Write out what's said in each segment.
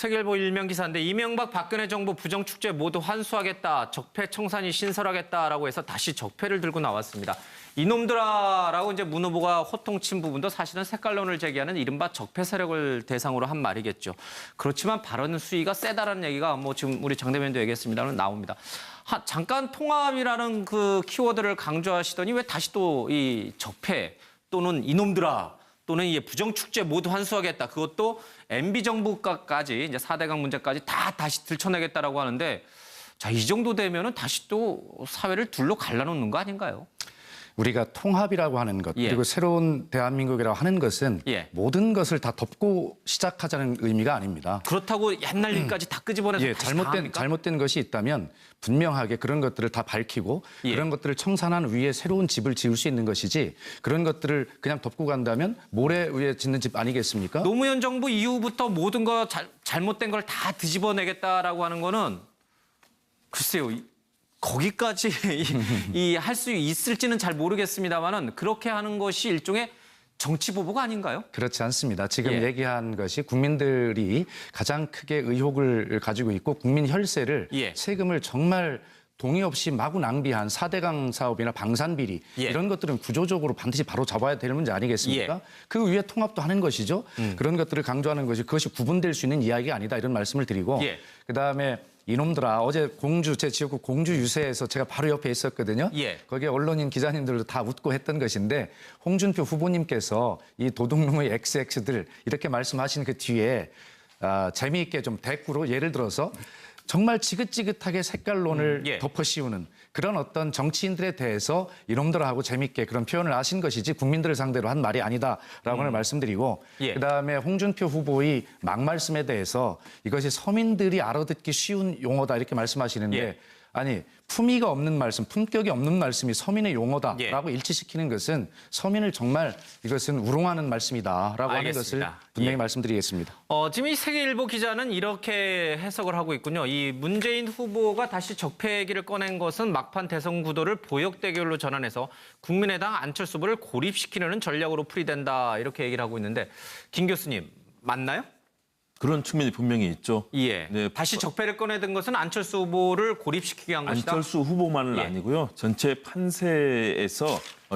세계일보 일면 기사인데 이명박 박근혜 정부 부정축제 모두 환수하겠다. 적폐 청산이 신설하겠다라고 해서 다시 적폐를 들고 나왔습니다. 이놈들아라고 이제 문 후보가 호통친 부분도 사실은 색깔론을 제기하는 이른바 적폐 세력을 대상으로 한 말이겠죠. 그렇지만 발언 수위가 세다라는 얘기가 뭐 지금 우리 장 대변인도 얘기했습니다만 나옵니다. 잠깐 통합이라는 그 키워드를 강조하시더니 왜 다시 또 이 적폐 또는 이놈들아 또는 이 부정축제 모두 환수하겠다. 그것도 MB 정부까지 이제 4대강 문제까지 다시 들춰내겠다라고 하는데 자, 이 정도 되면은 다시 또 사회를 둘로 갈라놓는 거 아닌가요? 우리가 통합이라고 하는 것 그리고 새로운 대한민국이라고 하는 것은 모든 것을 다 덮고 시작하자는 의미가 아닙니다. 그렇다고 옛날 일까지 다 끄집어내서 잘못된 것이 있다면 분명하게 그런 것들을 다 밝히고 그런 것들을 청산한 위에 새로운 집을 지을 수 있는 것이지 그런 것들을 그냥 덮고 간다면 모래 위에 짓는 집 아니겠습니까? 노무현 정부 이후부터 모든 거 잘못된 걸 다 뒤집어내겠다라고 하는 거는 글쎄요. 거기까지 할 수 있을지는 잘 모르겠습니다만은 그렇게 하는 것이 일종의 정치 보복 아닌가요? 그렇지 않습니다. 지금 얘기한 것이 국민들이 가장 크게 의혹을 가지고 있고 국민 혈세를 세금을 정말 동의 없이 마구 낭비한 4대강 사업이나 방산비리 이런 것들은 구조적으로 반드시 바로 잡아야 될 문제 아니겠습니까? 그 위에 통합도 하는 것이죠. 그런 것들을 강조하는 것이 그것이 구분될 수 있는 이야기가 아니다 이런 말씀을 드리고 그다음에 이놈들아 어제 제 지역구 공주 유세에서 제가 바로 옆에 있었거든요. 거기에 언론인 기자님들도 다 웃고 했던 것인데 홍준표 후보님께서 이 도둑놈의 XX들 이렇게 말씀하신 그 뒤에 재미있게 좀 대꾸로 예를 들어서 정말 지긋지긋하게 색깔론을 덮어씌우는 그런 어떤 정치인들에 대해서 이놈들하고 재밌게 그런 표현을 하신 것이지 국민들을 상대로 한 말이 아니다라고 말씀드리고 그다음에 홍준표 후보의 막말씀에 대해서 이것이 서민들이 알아듣기 쉬운 용어다 이렇게 말씀하시는데 아니 품위가 없는 말씀, 품격이 없는 말씀이 서민의 용어다라고 일치시키는 것은 서민을 정말 이것은 우롱하는 말씀이다라고 하는 것을 분명히 말씀드리겠습니다. 지금 이 세계일보 기자는 이렇게 해석을 하고 있군요. 이 문재인 후보가 다시 적폐 얘기를 꺼낸 것은 막판 대선 구도를 보역 대결로 전환해서 국민의당 안철수 후보를 고립시키려는 전략으로 풀이된다 이렇게 얘기를 하고 있는데 김 교수님 맞나요? 그런 측면이 분명히 있죠. 다시 적폐를 꺼내든 것은 안철수 후보를 고립시키게 한 것이다. 안철수 후보만은 아니고요. 전체 판세에서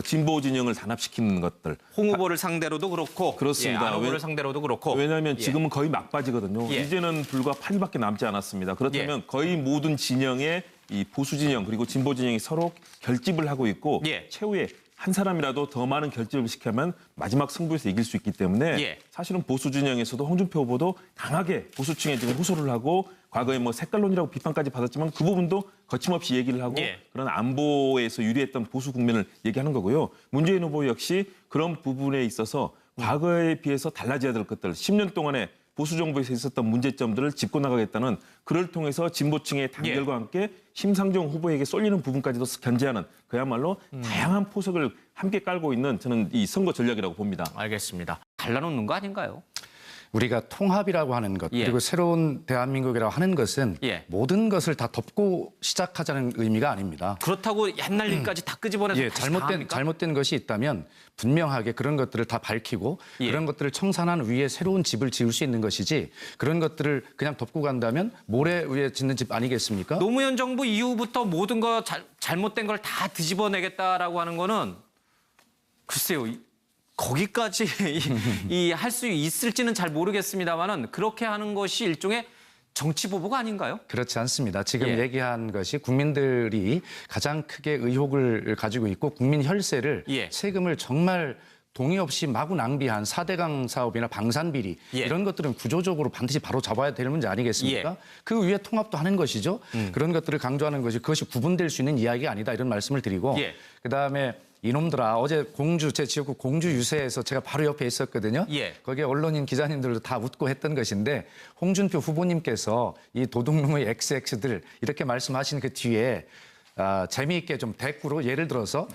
진보 진영을 단합시키는 것들. 홍 후보를 상대로도 그렇고 그렇습니다. 안 후보를 상대로도 그렇고. 왜냐하면 지금은 거의 막바지거든요. 이제는 불과 8일밖에 남지 않았습니다. 그렇다면 거의 모든 진영의 이 보수 진영 그리고 진보 진영이 서로 결집을 하고 있고 최후에 한 사람이라도 더 많은 결집을 시키면 마지막 승부에서 이길 수 있기 때문에 사실은 보수 진영에서도 홍준표 후보도 강하게 보수층에 지금 호소를 하고 과거에 뭐 색깔론이라고 비판까지 받았지만 그 부분도 거침없이 얘기를 하고 그런 안보에서 유리했던 보수 국면을 얘기하는 거고요. 문재인 후보 역시 그런 부분에 있어서 과거에 비해서 달라져야 될 것들 10년 동안에 보수 정부에서 있었던 문제점들을 짚고 나가겠다는 그를 통해서 진보층의 단결과 함께 심상정 후보에게 쏠리는 부분까지도 견제하는 그야말로 다양한 포석을 함께 깔고 있는 저는 이 선거 전략이라고 봅니다. 알겠습니다. 갈라놓는 거 아닌가요? 우리가 통합이라고 하는 것 그리고 새로운 대한민국이라고 하는 것은 모든 것을 다 덮고 시작하자는 의미가 아닙니다. 그렇다고 옛날 일까지 다 끄집어내서 잘못된 것이 있다면 분명하게 그런 것들을 다 밝히고 그런 것들을 청산한 위에 새로운 집을 지을 수 있는 것이지 그런 것들을 그냥 덮고 간다면 모래 위에 짓는 집 아니겠습니까? 노무현 정부 이후부터 모든 거 잘못된 걸 다 뒤집어내겠다라고 하는 거는 글쎄요. 거기까지 할 수 있을지는 잘 모르겠습니다만은 그렇게 하는 것이 일종의 정치 보복 아닌가요? 그렇지 않습니다. 지금 얘기한 것이 국민들이 가장 크게 의혹을 가지고 있고 국민 혈세를 세금을 정말 동의 없이 마구 낭비한 4대강 사업이나 방산비리 이런 것들은 구조적으로 반드시 바로 잡아야 될 문제 아니겠습니까? 그 위에 통합도 하는 것이죠. 그런 것들을 강조하는 것이 그것이 구분될 수 있는 이야기가 아니다 이런 말씀을 드리고 그다음에 이놈들아 어제 제 지역구 공주 유세에서 제가 바로 옆에 있었거든요. 거기에 언론인 기자님들도 다 웃고 했던 것인데 홍준표 후보님께서 이 도둑놈의 XX들 이렇게 말씀하신 그 뒤에 재미있게 좀 대꾸로 예를 들어서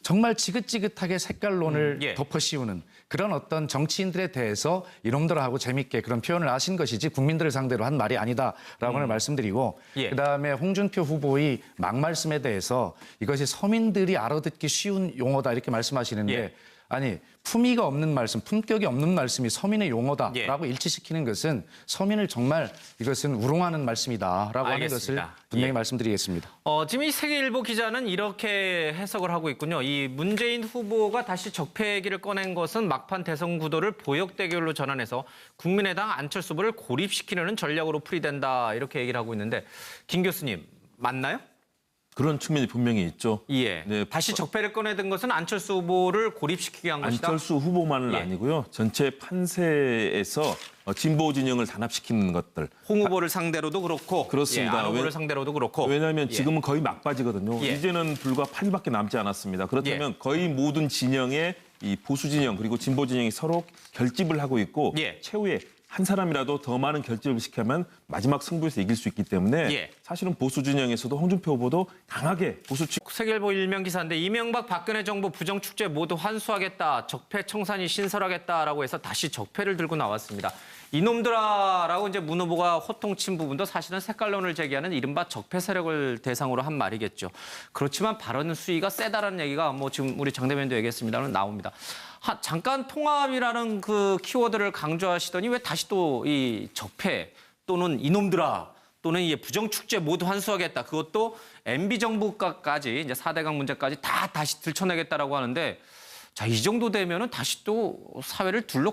정말 지긋지긋하게 색깔론을 덮어씌우는 그런 어떤 정치인들에 대해서 이놈들하고 재밌게 그런 표현을 하신 것이지 국민들을 상대로 한 말이 아니다라고 말씀드리고 그다음에 홍준표 후보의 막말씀에 대해서 이것이 서민들이 알아듣기 쉬운 용어다 이렇게 말씀하시는데 아니 품위가 없는 말씀, 품격이 없는 말씀이 서민의 용어다라고 예. 일치시키는 것은 서민을 정말 이것은 우롱하는 말씀이다라고 하는 것을 분명히 말씀드리겠습니다. 지금 이 세계일보 기자는 이렇게 해석을 하고 있군요. 이 문재인 후보가 다시 적폐 얘기를 꺼낸 것은 막판 대선 구도를 보역 대결로 전환해서 국민의당 안철수 후보를 고립시키려는 전략으로 풀이된다 이렇게 얘기를 하고 있는데 김 교수님 맞나요? 그런 측면이 분명히 있죠. 예. 네, 다시 적폐를 꺼내든 것은 안철수 후보를 고립시키게 한 것이다. 안철수 후보만은 예. 아니고요. 전체 판세에서 진보 진영을 단합시키는 것들. 홍 후보를 상대로도 그렇고, 그렇습니다. 안 후보를 상대로도 그렇고. 왜냐하면 지금은 거의 막바지거든요. 예. 이제는 불과 8일밖에 남지 않았습니다. 그렇다면 거의 모든 진영의 이 보수 진영 그리고 진보 진영이 서로 결집을 하고 있고 최후에 한 사람이라도 더 많은 결집을 시키면 마지막 승부에서 이길 수 있기 때문에 사실은 보수 진영에서도 홍준표 후보도 강하게 보수 측 세계일보 일면 기사인데 이명박 박근혜 정부 부정 축제 모두 환수하겠다. 적폐 청산이 신설하겠다라고 해서 다시 적폐를 들고 나왔습니다. 이놈들아라고 이제 문 후보가 호통친 부분도 사실은 색깔론을 제기하는 이른바 적폐 세력을 대상으로 한 말이겠죠. 그렇지만 발언 수위가 세다라는 얘기가 뭐 지금 우리 장 대변인도 얘기했습니다만 나옵니다. 잠깐 통합이라는 그 키워드를 강조하시더니 왜 다시 또 이 적폐 또는 이놈들아 또는 이 부정 축제 모두 환수하겠다. 그것도 MB 정부까지 이제 4대강 문제까지 다시 들춰내겠다라고 하는데 자, 이 정도 되면은 다시 또 사회를 둘러